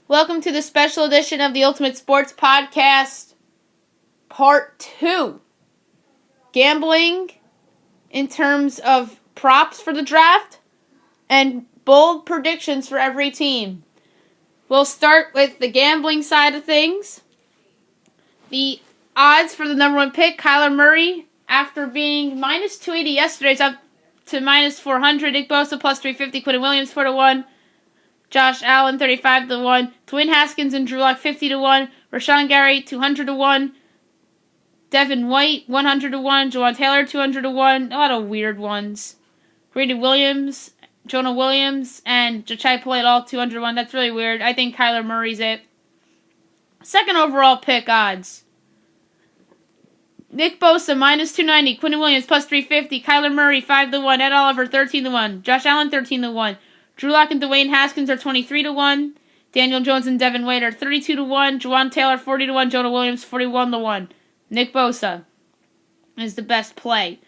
Welcome to the special edition of the Ultimate Sports Podcast, Part 2. Gambling in terms of props for the draft and bold predictions for every team. We'll start with the gambling side of things. The odds for the number one pick, Kyler Murray, after being minus 280 yesterday, is up to minus 400. Nick Bosa plus 350. Quinnen Williams 4-1. Josh Allen 35-1. Dwayne Haskins and Drew Lock 50-1. Rashawn Gary 200-1. Devin White 100-1. Jawaan Taylor 200-1. A lot of weird ones. Greedy Williams, Jonah Williams, and Jachai Polite all 200-1. That's really weird. I think Kyler Murray's it. Second overall pick odds. Nick Bosa minus 290. Quinnen Williams plus 350. Kyler Murray 5-1. Ed Oliver 13-1. Josh Allen 13-1. Drew Lock and Dwayne Haskins are 23-1. Daniel Jones and Devin White are 32-1. Jawaan Taylor 40-1. Jonah Williams 41-1. Nick Bosa is the best play.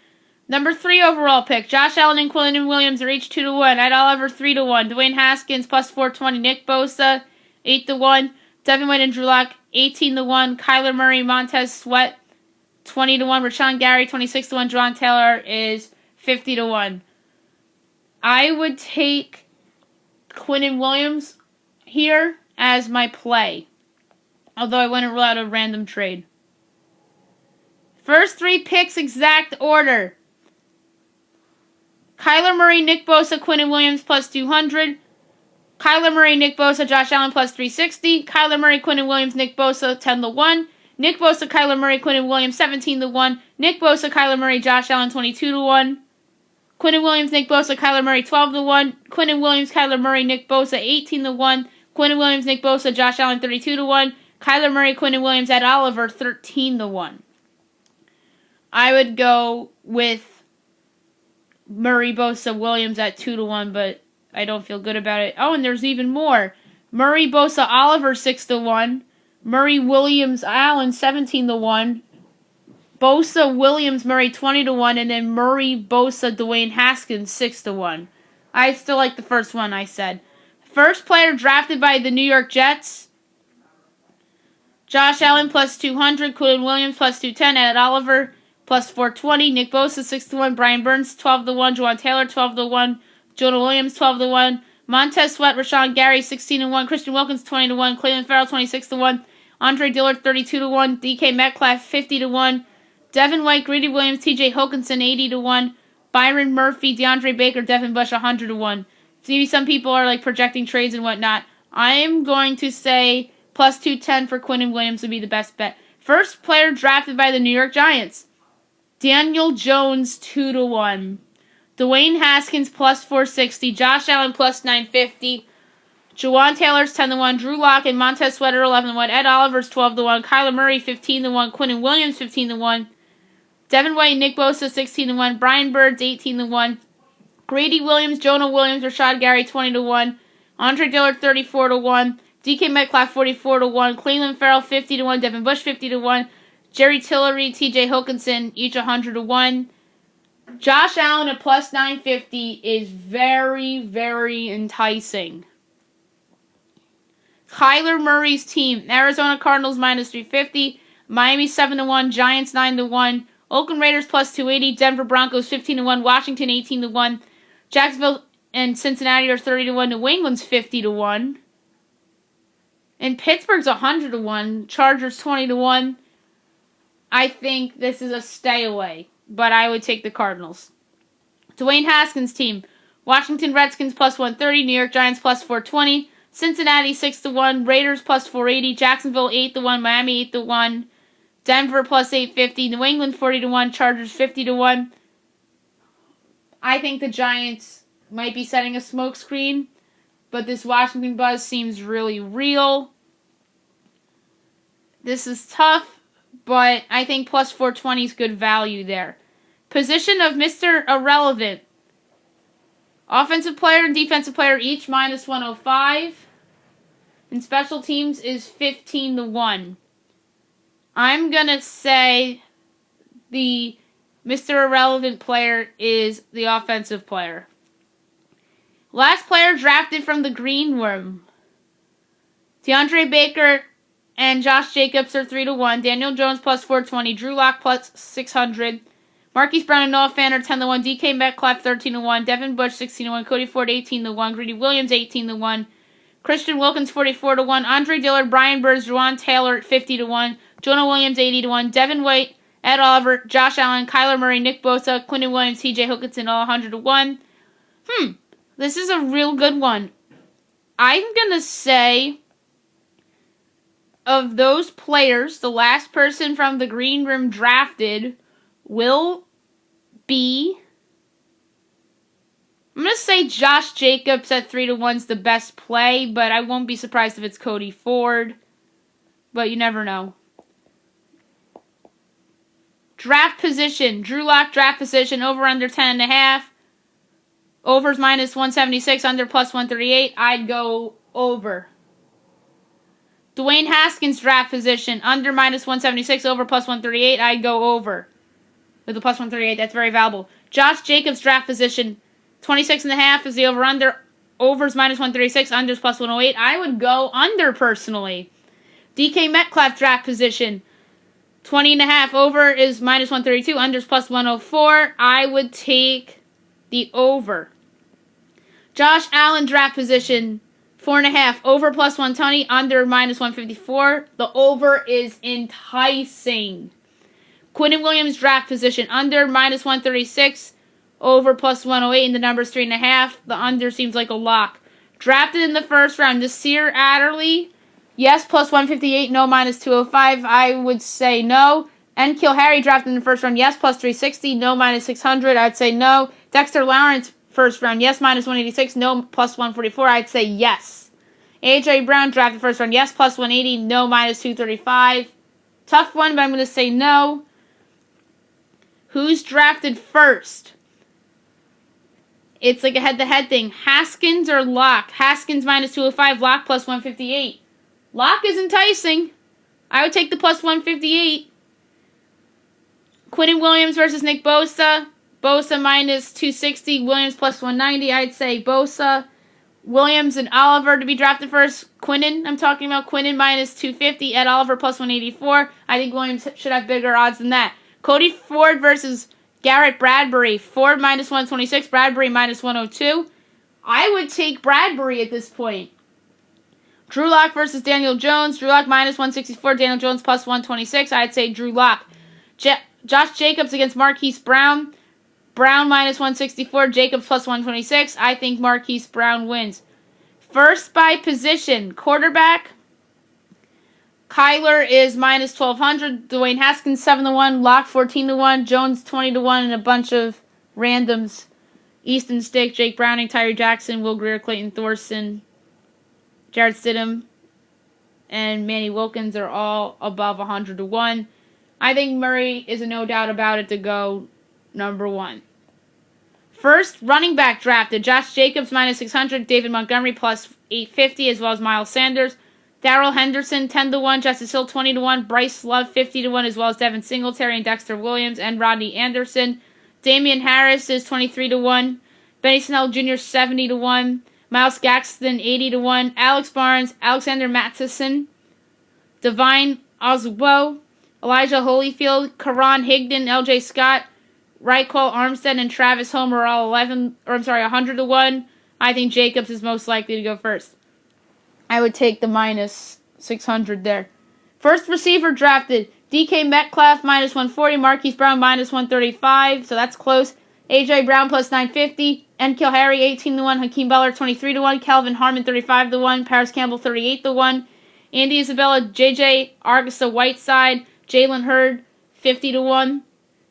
Number 3 overall pick. Josh Allen and Quinnen Williams are each 2-1. Ed Oliver 3-1. Dwayne Haskins plus 420. Nick Bosa 8-1. Devin White and Drew Lock 18-1. Kyler Murray, Montez Sweat 20-1. Rashawn Gary 26-1. Jawaan Taylor is 50-1. I would take Quinnen Williams here as my play, although I wouldn't rule out a random trade. First 3 picks, exact order. Kyler Murray, Nick Bosa, Quinnen Williams plus 200. Kyler Murray, Nick Bosa, Josh Allen plus 360. Kyler Murray, Quinnen Williams, Nick Bosa 10-1. Nick Bosa, Kyler Murray, Quinnen Williams 17-1. Nick Bosa, Kyler Murray, Josh Allen 22-1. Quinnen Williams, Nick Bosa, Kyler Murray 12-1. Quinnen Williams, Kyler Murray, Nick Bosa 18-1. Quinnen Williams, Nick Bosa, Josh Allen 32-1. Kyler Murray, Quinnen Williams, Ed Oliver 13-1. I would go with Murray, Bosa, Williams at 2-1, but I don't feel good about it. Oh, and there's even more. Murray, Bosa, Oliver 6-1. Murray, Williams, Allen 17-1. Bosa, Williams, Murray 20-1, and then Murray, Bosa, Dwayne Haskins 6-1. I still like the first one I said. First player drafted by the New York Jets. Josh Allen plus 200, Quinnen Williams plus 210, Ed Oliver plus 420, Nick Bosa 6-1, Brian Burns 12-1, Jawaan Taylor 12-1, Jonah Williams 12-1, Montez Sweat, Rashawn Gary 16-1, Christian Wilkins 20-1, Clelin Ferrell 26-1, Andre Dillard 32-1, DK Metcalf 50-1, Devin White, Greedy Williams, TJ Hockenson 80-1, Byron Murphy, DeAndre Baker, Devin Bush 100-1. See, some people are like projecting trades and whatnot. I am going to say plus 210 for Quinnen Williams would be the best bet. First player drafted by the New York Giants. Daniel Jones 2-1. Dwayne Haskins plus 460. Josh Allen plus 950. Jawaan Taylor's 10-1. Drew Lock and Montez Sweat 11-1. Ed Oliver's 12-1. Kyler Murray 15-1. Quinnen Williams 15-1. Devin White and Nick Bosa 16-1. Brian Burns 18-1. Grady Williams, Jonah Williams, Rashawn Gary 20-1. Andre Dillard 34-1. DK Metcalf 44-1. Clelin Ferrell 50-1. Devin Bush 50-1. Jerry Tillery, TJ Hockenson each 100-1. Josh Allen at plus 950 is very, very enticing. Kyler Murray's team. Arizona Cardinals minus 350. Miami 7-1. Giants 9-1. Oakland Raiders plus 280. Denver Broncos 15-1. Washington 18-1. Jacksonville and Cincinnati are 30-1. New England's 50-1. And Pittsburgh's 100-1. Chargers 20-1. I think this is a stay away, but I would take the Cardinals. Dwayne Haskins' team. Washington Redskins plus 130. New York Giants plus 420. Cincinnati 6-1. Raiders plus 480. Jacksonville 8-1. Miami 8-1. Denver plus 850. New England 40-1. Chargers 50-1. I think the Giants might be setting a smokescreen, but this Washington buzz seems really real. This is tough, but I think plus 420 is good value there. Position of Mr. Irrelevant. Offensive player and defensive player each minus 105. And special teams is 15-1. I'm going to say the Mr. Irrelevant player is the offensive player. Last player drafted from the Green Room. DeAndre Baker and Josh Jacobs are 3-1. Daniel Jones plus 420. Drew Lock plus 600. Marquise Brown and Noah Fant are 10-1. DK Metcalf 13-1. Devin Bush 16-1. Cody Ford 18-1. Greedy Williams 18-1. Christian Wilkins 44-1. Andre Dillard, Brian Burns, Juwan Taylor 50-1. Jonah Williams 80-1. Devin White, Ed Oliver, Josh Allen, Kyler Murray, Nick Bosa, Quinnen Williams, TJ Hockenson all 100-1. This is a real good one. I'm gonna say, of those players, the last person from the green room drafted will be, I'm going to say Josh Jacobs at 3-1 is the best play, but I won't be surprised if it's Cody Ford. But you never know. Draft position. Drew Lock draft position. Over under 10.5. Overs minus 176. Under plus 138. I'd go over. Dwayne Haskins draft position. Under minus 176. Over plus 138. I'd go over. With the plus 138, that's very valuable. Josh Jacobs draft position. 26.5 is the over-under. Overs minus 136. Unders plus 108. I would go under personally. DK Metcalf draft position. 20.5. Over is minus 132. Unders plus 104. I would take the over. Josh Allen draft position. 4.5. Over plus 120. Under minus 154. The over is enticing. Quinnen Williams draft position. Under minus 136. Over plus 108. And the number is 3.5. The under seems like a lock. Drafted in the first round. Nasir Adderley. Yes, plus 158. No, minus 205. I would say no. N'Keal Harry drafted in the first round. Yes, plus 360. No, minus 600. I'd say no. Dexter Lawrence first round. Yes, minus 186. No, plus 144. I'd say yes. A.J. Brown drafted first round. Yes, plus 180. No, minus 235. Tough one, but I'm going to say no. Who's drafted first? It's like a head-to-head thing. Haskins or Lock? Haskins minus 205. Lock plus 158. Lock is enticing. I would take the plus 158. Quinnen Williams versus Nick Bosa. Bosa minus 260. Williams plus 190. I'd say Bosa. Williams and Oliver to be drafted first. Quinnen, I'm talking about Quinnen minus 250. Ed Oliver plus 184. I think Williams should have bigger odds than that. Cody Ford versus Garrett Bradbury. Ford minus 126. Bradbury minus 102. I would take Bradbury at this point. Drew Lock versus Daniel Jones. Drew Lock minus 164. Daniel Jones plus 126. I'd say Drew Lock. Josh Jacobs against Marquise Brown. Brown minus 164. Jacobs plus 126. I think Marquise Brown wins. First by position. Quarterback. Kyler is minus 1,200. Dwayne Haskins 7-1. Lock 14-1. Jones 20-1. And a bunch of randoms. Easton Stick, Jake Browning, Tyree Jackson, Will Grier, Clayton Thorson, Jarrett Stidham, and Manny Wilkins are all above 100-1. I think Murray is a no doubt about it to go number one. First running back drafted. Josh Jacobs minus 600. David Montgomery plus 850 as well as Miles Sanders. Darrell Henderson 10-1. Justice Hill 20-1. Bryce Love 50-1 as well as Devin Singletary and Dexter Williams and Rodney Anderson. Damian Harris is 23-1. Benny Snell Jr. 70-1. Miles Gaxton 80-1. Alex Barnes, Alexander Mattison, Divine Oswell, Elijah Holyfield, Karan Higdon, LJ Scott, Ryquell Armstead, and Travis Homer are all 100-1. I think Jacobs is most likely to go first. I would take the minus 600 there. First receiver drafted. DK Metcalf minus 140. Marquise Brown minus 135. So that's close. A.J. Brown plus 950. N'Keal Harry 18-1. Hakeem Butler 23-1. Kelvin Harmon 35-1. Paris Campbell 38-1. Andy Isabella, J.J. Argasa Whiteside. Jalen Hurd 50-1.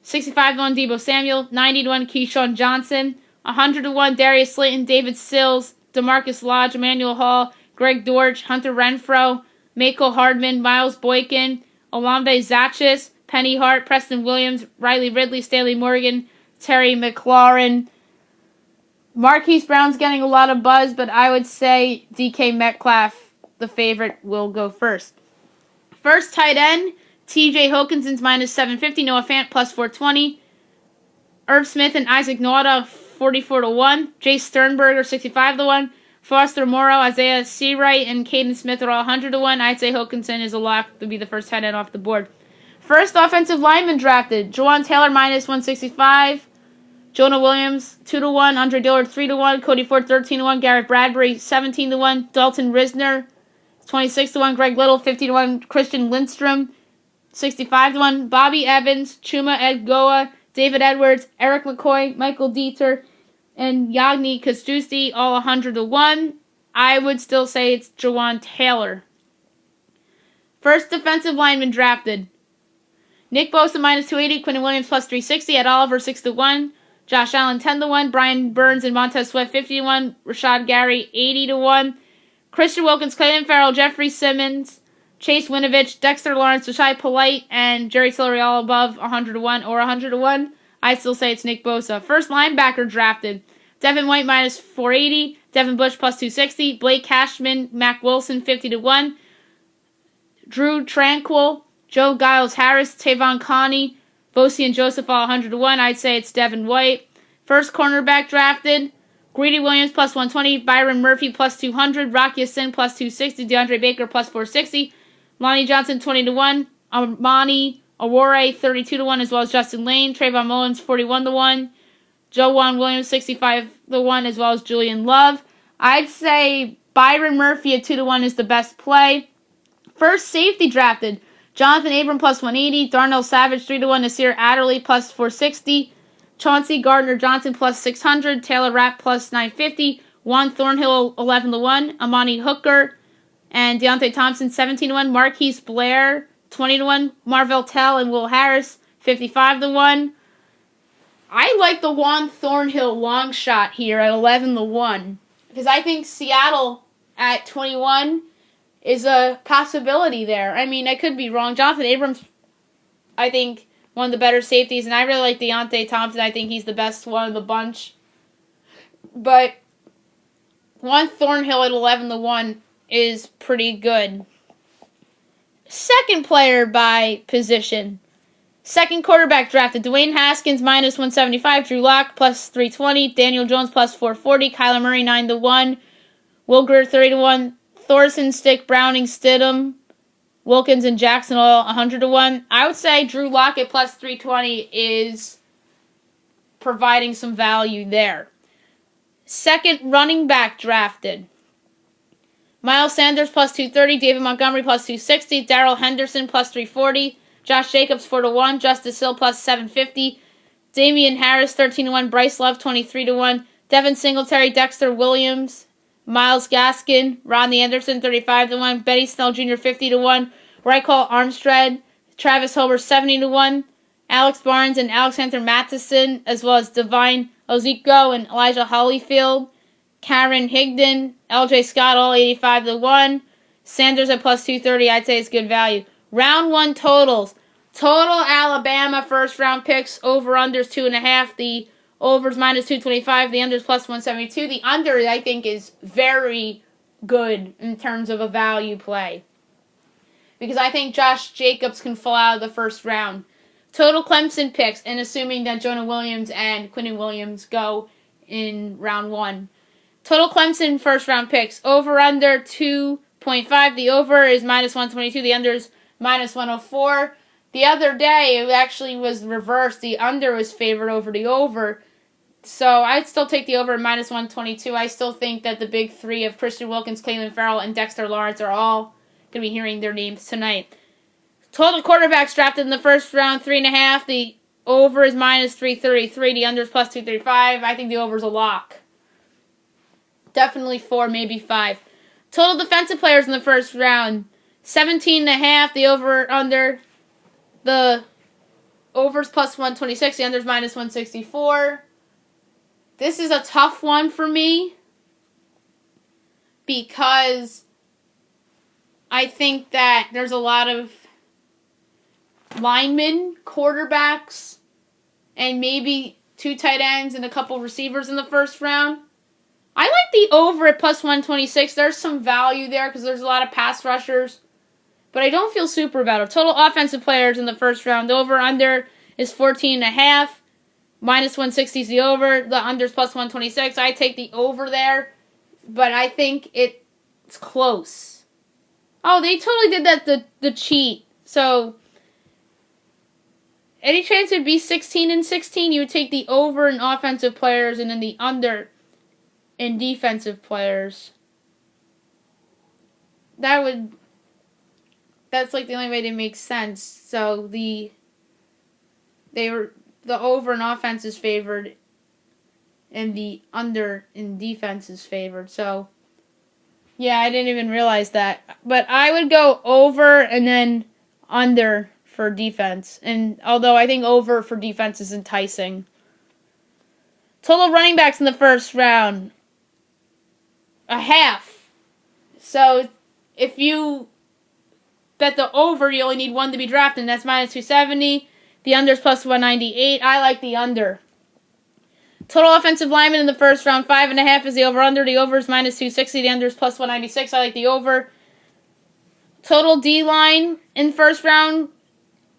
65-1 Deebo Samuel. 90-1 Keyshawn Johnson. 100-1 Darius Slayton. David Sills. DeMarcus Lodge. Emmanuel Hall. Greg Dortch. Hunter Renfrow. Mako Hardman. Miles Boykin. Olamide Zaccheaus. Penny Hart. Preston Williams. Riley Ridley. Stanley Morgan. Terry McLaurin. Marquise Brown's getting a lot of buzz, but I would say DK Metcalf, the favorite, will go first. First tight end, TJ Hokinson's minus 750. Noah Fant plus 420. Irv Smith and Isaac Nauta 44-1. Jay Sternberger 65-1. Foster Moreau, Isaiah Seawright, and Caden Smith are all 100 to 1. I'd say Hockenson is a lock to be the first tight end off the board. First offensive lineman drafted: Jawan Taylor minus 165. Jonah Williams 2 to 1. Andre Dillard 3 to 1. Cody Ford 13 to 1. Garrett Bradbury 17 to 1. Dalton Risner 26 to 1. Greg Little 50 to 1. Christian Lindstrom 65 to 1. Bobby Evans, Chuma Edgoa, David Edwards, Eric McCoy, Michael Dieter, and Yagni Kostusti, all 100 to 1. I would still say it's Jawan Taylor. First defensive lineman drafted: Nick Bosa minus 280, Quinnen Williams plus 360, Ed Oliver 6 to 1, Josh Allen 10 to 1, Brian Burns and Montez Sweat 50 to 1, Rashad Gary 80 to 1, Christian Wilkins, Clayton Farrell, Jeffrey Simmons, Chase Winovich, Dexter Lawrence, Rashai Polite, and Jerry Tillery all above 100 to 1 or 100 to 1. I still say it's Nick Bosa. First linebacker drafted: Devin White minus 480, Devin Bush plus 260, Blake Cashman, Mac Wilson 50 to 1, Drew Tranquil, Joe Giles Harris, Tavon Connie, Bosie and Joseph all 100 to 1. I'd say it's Devin White. First cornerback drafted: Greedy Williams plus 120, Byron Murphy plus 200, Rocky Sin plus 260, DeAndre Baker plus 460, Lonnie Johnson 20 to 1, Amani Awore 32 to 1, as well as Justin Lane, Trayvon Mullins 41 to 1, Joejuan Williams 65 to 1, as well as Julian Love. I'd say Byron Murphy at 2 to 1 is the best play. First safety drafted: Jonathan Abram plus 180, Darnell Savage 3 to 1, Nasir Adderley plus 460, Chauncey Gardner Johnson plus 600, Taylor Rapp plus 950, Juan Thornhill 11 to 1, Amani Hooker and Deontay Thompson 17 to 1, Marquise Blair 20 to 1, Marvell Tell and Will Harris 55 to 1. I like the Juan Thornhill long shot here at 11 to 1 because I think Seattle at 21 is a possibility there. I mean, I could be wrong. Jonathan Abrams, I think, one of the better safeties, and I really like Deontay Thompson. I think he's the best one of the bunch. But Juan Thornhill at 11 to 1 is pretty good. Second player by position: second quarterback drafted: Dwayne Haskins minus 175, Drew Lock plus 320, Daniel Jones plus 440, Kyler Murray 9 to 1, Will Grier 30 to 1, Thorson, Stick, Browning, Stidham, Wilkins, and Jackson all 100 to 1. I would say Drew Lock at plus 320 is providing some value there. Second running back drafted: Miles Sanders plus 230, David Montgomery plus 260, Darrell Henderson plus 340, Josh Jacobs 4 to 1, Justice Hill plus 750, Damian Harris 13 to 1, Bryce Love 23 to 1, Devin Singletary, Dexter Williams, Myles Gaskin, Rodney Anderson 35 to 1, Betty Snell Jr. 50 to 1, Rycall Armstead, Travis Homer 70 to 1, Alex Barnes and Alexander Mattison, as well as Devine Oziko and Elijah Holyfield, Karen Higdon, LJ Scott all 85 to 1, Sanders at plus 230. I'd say it's good value. Round 1 totals: total Alabama first round picks, over unders 2.5, the overs minus 225, the unders plus 172. The under, I think, is very good in terms of a value play because I think Josh Jacobs can fall out of the first round. Total Clemson picks, and assuming that Jonah Williams and Quinnen Williams go in round 1. Total Clemson first round picks: over under 2.5. The over is minus 122. The under is minus 104. The other day, it actually was reversed. The under was favored over the over. So I'd still take the over at minus 122. I still think that the big three of Christian Wilkins, Clayton Farrell, and Dexter Lawrence are all going to be hearing their names tonight. Total quarterbacks drafted in the first round, 3.5. The over is minus 333. The under is plus 235. I think the over is a lock. Definitely 4, maybe 5. Total defensive players in the first round, 17.5. The over under. The over's plus 126. The under's minus 164. This is a tough one for me because I think that there's a lot of linemen, quarterbacks, and maybe 2 tight ends and a couple receivers in the first round. I like the over at plus 126. There's some value there because there's a lot of pass rushers. But I don't feel super about it. Total offensive players in the first round. The over-under is 14.5. Minus 160 is the over. The under is plus 126. I take the over there. but I think it's close. Oh, they totally did that, the cheat. So, any chance it'd be 16 and 16, you would take the over in offensive players and then the under in defensive players. That's like the only way to make sense. So the over in offense is favored and the under in defense is favored. So yeah, I didn't even realize that. But I would go over and then under for defense. And although I think over for defense is enticing. Total running backs in the first round, a half. So if you bet the over, you only need one to be drafted, and that's minus 270. The under is plus 198. I like the under. Total offensive linemen in the first round, 5.5 is the over-under. The over is minus 260. The under is plus 196. I like the over. Total D-line in first round,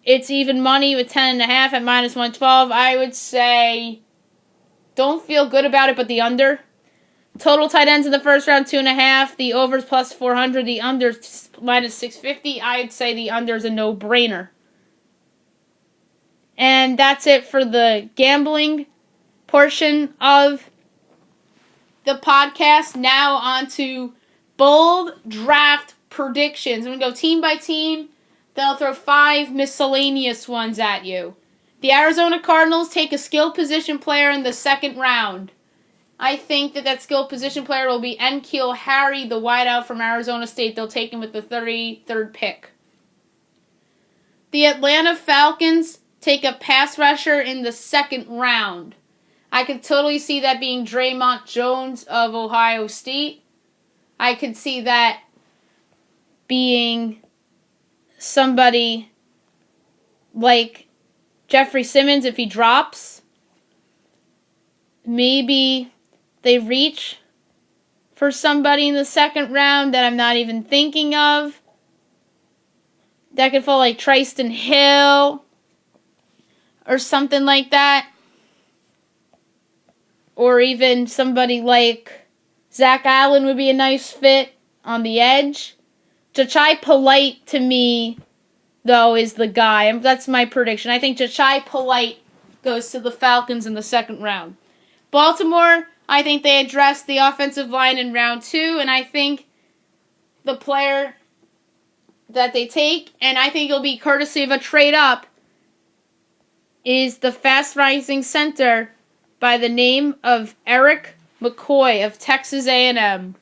it's even money with 10.5 at minus 112. I would say don't feel good about it, but the under. Total tight ends in the first round, 2.5. The over is plus 400. The under is minus 650. I'd say the under is a no-brainer. And that's it for the gambling portion of the podcast. Now on to bold draft predictions. I'm going to go team by team. Then I'll throw 5 miscellaneous ones at you. The Arizona Cardinals take a skill position player in the second round. I think that skill position player will be N'Keal Harry, the wideout from Arizona State. They'll take him with the 33rd pick. The Atlanta Falcons take a pass rusher in the second round. I could totally see that being Draymond Jones of Ohio State. I could see that being somebody like Jeffrey Simmons if he drops. Maybe they reach for somebody in the second round that I'm not even thinking of. That could fall like Tristan Hill or something like that. Or even somebody like Zach Allen would be a nice fit on the edge. Jachai Polite, to me, though, is the guy. That's my prediction. I think Jachai Polite goes to the Falcons in the second round. Baltimore, I think they addressed the offensive line in round 2, and I think the player that they take, and I think it'll be courtesy of a trade up, is the fast rising center by the name of Eric McCoy of Texas A&M.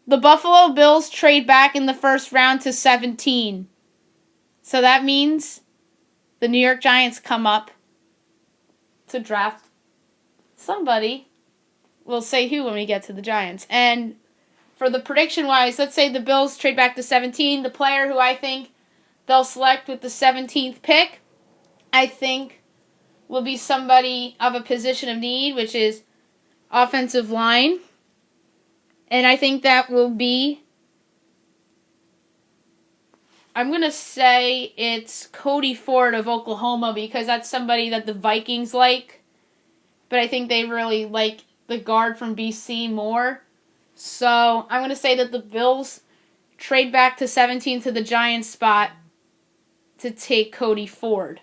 The Buffalo Bills trade back in the first round to 17. So that means the New York Giants come up to draft somebody. We'll say who when we get to the Giants. And for the prediction-wise, let's say the Bills trade back to 17. The player who I think they'll select with the 17th pick, I think, will be somebody of a position of need, which is offensive line. And I think that will be, I'm going to say it's Cody Ford of Oklahoma because that's somebody that the Vikings like. But I think they really like the guard from BC more. So I'm going to say that the Bills trade back to 17 to the Giants spot to take Cody Ford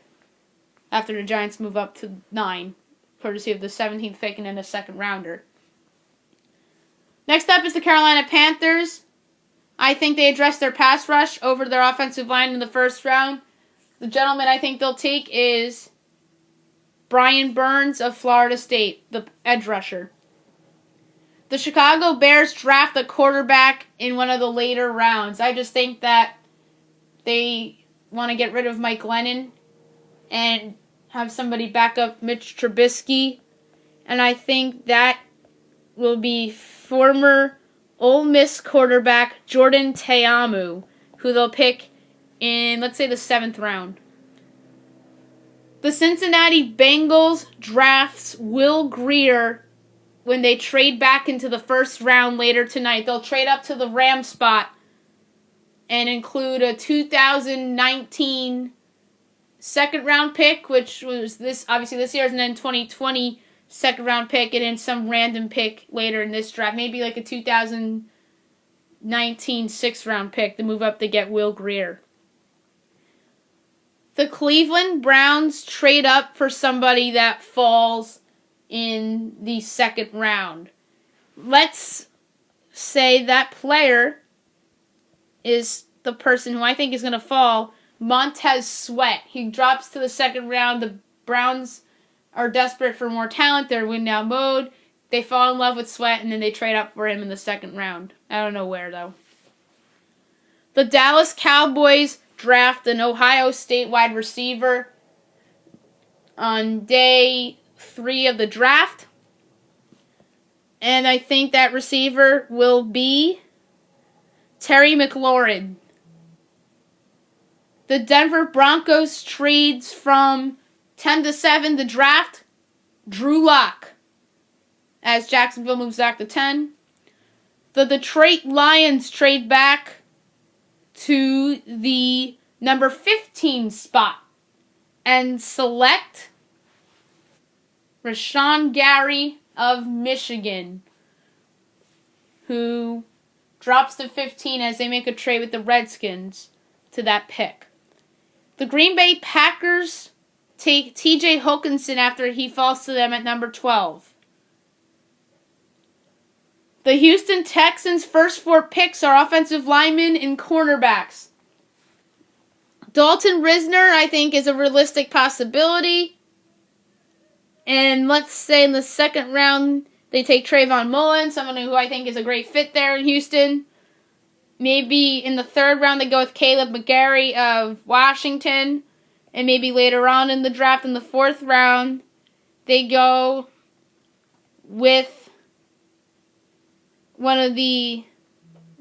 after the Giants move up to 9, courtesy of the 17th pick and then a second rounder. Next up is the Carolina Panthers. I think they addressed their pass rush over their offensive line in the first round. The gentleman I think they'll take is Brian Burns of Florida State, the edge rusher. The Chicago Bears draft a quarterback in one of the later rounds. I just think that they want to get rid of Mike Glennon and have somebody back up Mitch Trubisky. And I think that will be former Ole Miss quarterback Jordan Ta'amu, who they'll pick in, let's say, the 7th round. The Cincinnati Bengals drafts Will Grier when they trade back into the first round later tonight. They'll trade up to the Ram spot and include a 2019 second round pick, which was this year's, and then 2020 second round pick and then some random pick later in this draft. Maybe like a 2019 sixth round pick to move up to get Will Grier. The Cleveland Browns trade up for somebody that falls in the second round. Let's say that player is the person who I think is going to fall, Montez Sweat. He drops to the second round. The Browns are desperate for more talent. They're win now mode. They fall in love with Sweat, and then they trade up for him in the second round. I don't know where, though. The Dallas Cowboys draft an Ohio State wide receiver on day 3 of the draft. And I think that receiver will be Terry McLaurin. The Denver Broncos trades from 10 to 7 the draft, Drew Lock, as Jacksonville moves back to 10. The Detroit Lions trade back to the number 15 spot and select Rashawn Gary of Michigan, who drops to 15 as they make a trade with the Redskins to that pick. The Green Bay Packers take TJ Hockenson after he falls to them at number 12. The Houston Texans' first 4 picks are offensive linemen and cornerbacks. Dalton Risner, I think, is a realistic possibility. And let's say in the second round, they take Trayvon Mullen, someone who I think is a great fit there in Houston. Maybe in the third round, they go with Caleb McGarry of Washington. And maybe later on in the draft, in the fourth round, they go with one of the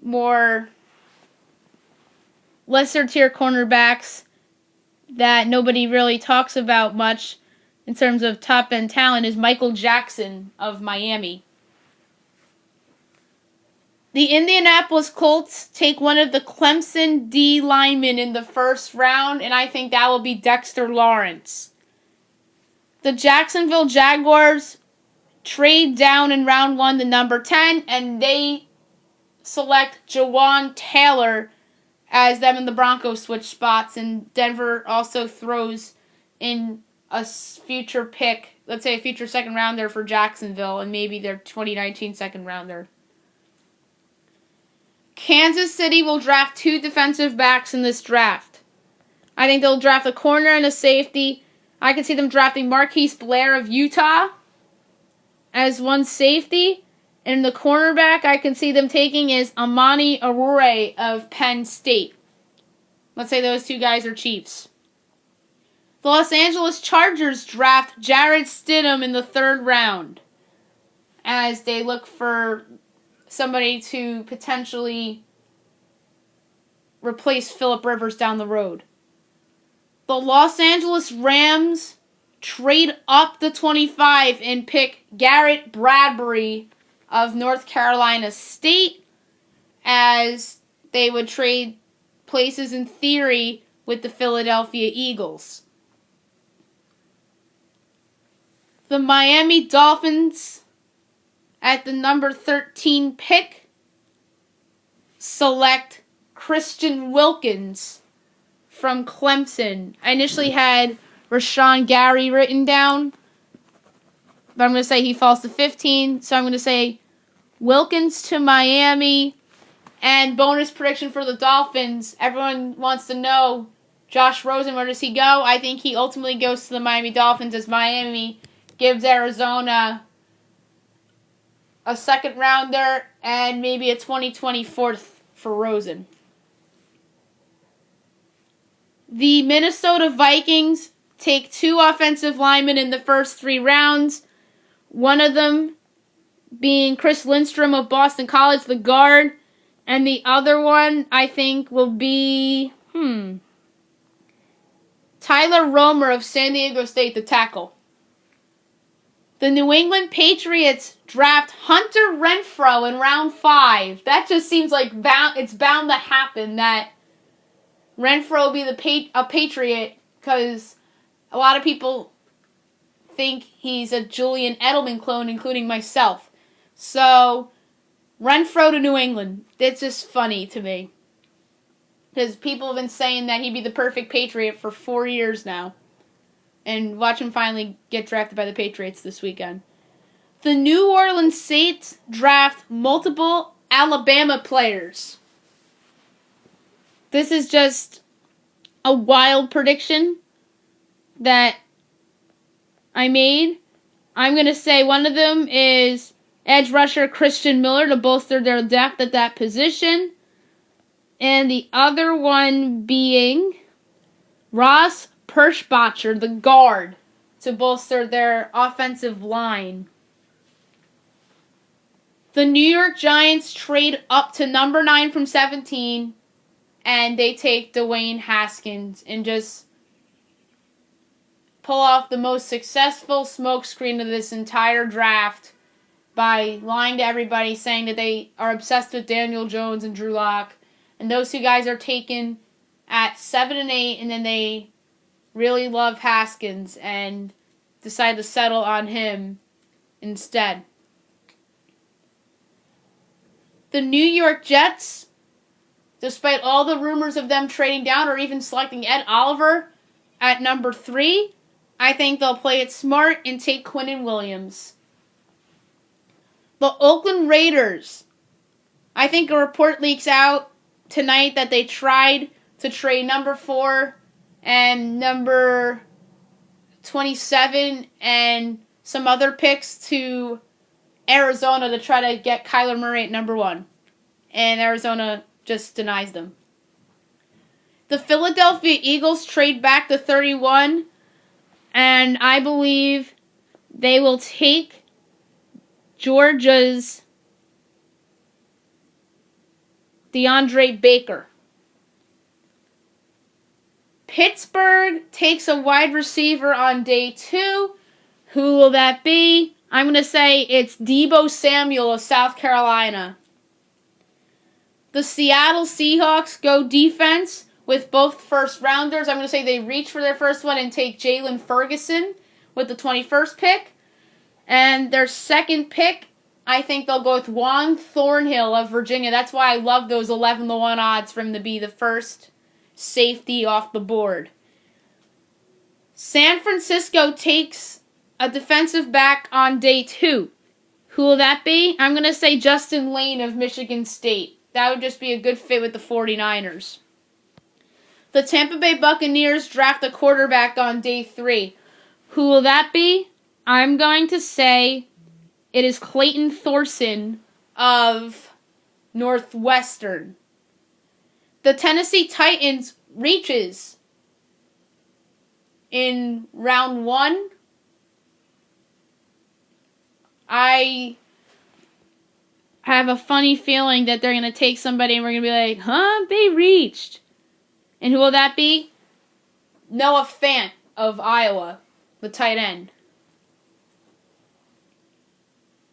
more lesser tier cornerbacks that nobody really talks about much in terms of top end talent is Michael Jackson of Miami. The Indianapolis Colts take one of the Clemson D linemen in the first round, and I think that will be Dexter Lawrence. The Jacksonville Jaguars trade down in round 1 to number 10, and they select Jawan Taylor as them and the Broncos switch spots, and Denver also throws in a future pick, let's say a future second rounder for Jacksonville, and maybe their 2019 second rounder. Kansas City will draft 2 defensive backs in this draft. I think they'll draft a corner and a safety. I can see them drafting Marquise Blair of Utah as one safety. And the cornerback I can see them taking is Amani Arure of Penn State. Let's say those 2 guys are Chiefs. The Los Angeles Chargers draft Jarrett Stidham in the 3rd round as they look for somebody to potentially replace Phillip Rivers down the road. The Los Angeles Rams trade up to 25 and pick Garrett Bradbury of North Carolina State as they would trade places in theory with the Philadelphia Eagles. The Miami Dolphins at the number 13 pick select Christian Wilkins from Clemson. I initially had Rashawn Gary written down, but I'm going to say he falls to 15, so I'm going to say Wilkins to Miami. And bonus prediction for the Dolphins, everyone wants to know, Josh Rosen, where does he go? I think he ultimately goes to the Miami Dolphins as Miami gives Arizona a second rounder and maybe a 2024 for Rosen. The Minnesota Vikings take 2 offensive linemen in the first 3 rounds. One of them being Chris Lindstrom of Boston College, the guard. And the other one, I think, will be Tyler Romer of San Diego State, the tackle. The New England Patriots draft Hunter Renfrow in round 5. That just seems like it's bound to happen that Renfrow will be a Patriot because a lot of people think he's a Julian Edelman clone, including myself. So, Renfroe to New England. It's just funny to me. Because people have been saying that he'd be the perfect Patriot for 4 years now. And watch him finally get drafted by the Patriots this weekend. The New Orleans Saints draft multiple Alabama players. This is just a wild prediction that I made. I'm going to say one of them is edge rusher Christian Miller to bolster their depth at that position. And the other one being Ross Perschbacher, the guard, to bolster their offensive line. The New York Giants trade up to number 9 from 17, and they take Dwayne Haskins and just pull off the most successful smokescreen of this entire draft by lying to everybody, saying that they are obsessed with Daniel Jones and Drew Lock. And those two guys are taken at 7 and 8, and then they really love Haskins and decide to settle on him instead. The New York Jets, despite all the rumors of them trading down or even selecting Ed Oliver at number 3, I think they'll play it smart and take Quinnen Williams. The Oakland Raiders, I think a report leaks out tonight that they tried to trade number 4 and number 27 and some other picks to Arizona to try to get Kyler Murray at number 1. And Arizona just denies them. The Philadelphia Eagles trade back to 31, and I believe they will take Georgia's DeAndre Baker. Pittsburgh takes a wide receiver on day 2. Who will that be? I'm going to say it's Deebo Samuel of South Carolina. The Seattle Seahawks go defense with both first rounders. I'm going to say they reach for their first one and take Jalen Ferguson with the 21st pick. And their second pick, I think they'll go with Juan Thornhill of Virginia. That's why I love those 11-1 odds for him to be the first safety off the board. San Francisco takes a defensive back on day 2. Who will that be? I'm going to say Justin Lane of Michigan State. That would just be a good fit with the 49ers. The Tampa Bay Buccaneers draft a quarterback on day 3. Who will that be? I'm going to say it is Clayton Thorson of Northwestern. The Tennessee Titans reaches in round 1. I have a funny feeling that they're going to take somebody and we're going to be like, huh, they reached. And who will that be? Noah Fant of Iowa, the tight end.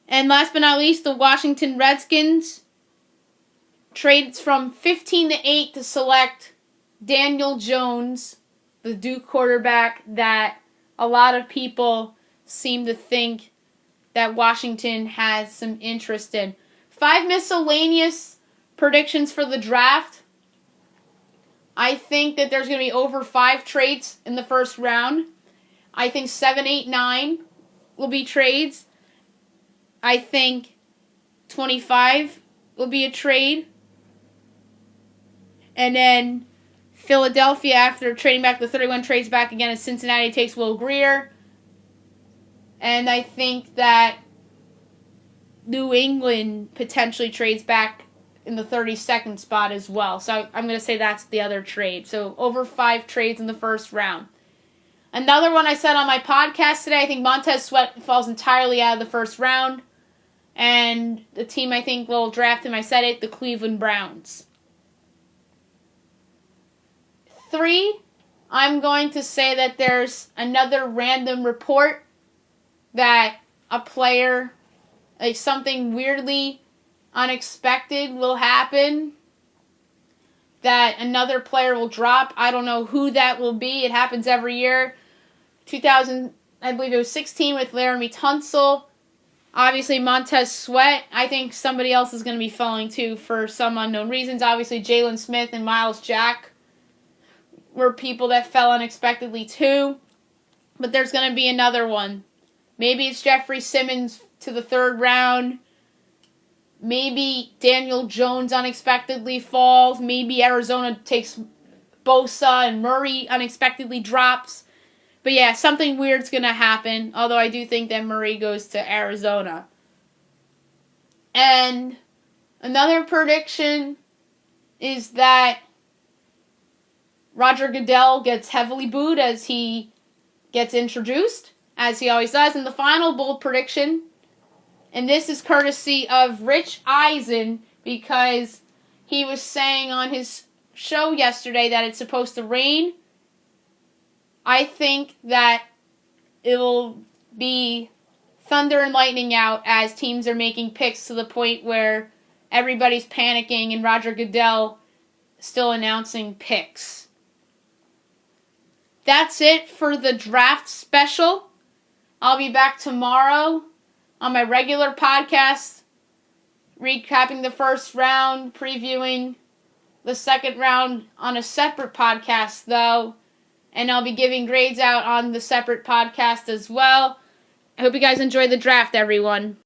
And last but not least, the Washington Redskins trades from 15 to 8 to select Daniel Jones, the Duke quarterback that a lot of people seem to think that Washington has some interest in. 5 miscellaneous predictions for the draft. I think that there's going to be over 5 trades in the first round. I think 7, 8, 9 will be trades. I think 25 will be a trade. And then Philadelphia, after trading back the 31, trades back again, and Cincinnati takes Will Grier. And I think that New England potentially trades back in the 32nd spot as well. So I'm going to say that's the other trade. So over 5 trades in the first round. Another one I said on my podcast today, I think Montez Sweat falls entirely out of the first round. And the team I think will draft him, I said it, the Cleveland Browns. 3, I'm going to say that there's another random report that a player, like something weirdly unexpected will happen, that another player will drop. I don't know who that will be. It happens every year. I believe it was 16 with Laramie Tunsil. Obviously, Montez Sweat. I think somebody else is going to be falling too for some unknown reasons. Obviously, Jalen Smith and Miles Jack were people that fell unexpectedly too. But there's going to be another one. Maybe it's Jeffrey Simmons to the third round. Maybe Daniel Jones unexpectedly falls. Maybe Arizona takes Bosa and Murray unexpectedly drops. But yeah, something weird's going to happen. Although I do think that Murray goes to Arizona. And another prediction is that Roger Goodell gets heavily booed as he gets introduced, as he always does. And the final bold prediction, and this is courtesy of Rich Eisen, because he was saying on his show yesterday that it's supposed to rain. I think that it will be thunder and lightning out as teams are making picks to the point where everybody's panicking and Roger Goodell still announcing picks. That's it for the draft special. I'll be back tomorrow on my regular podcast, recapping the first round, previewing the second round on a separate podcast, though. And I'll be giving grades out on the separate podcast as well. I hope you guys enjoy the draft, everyone.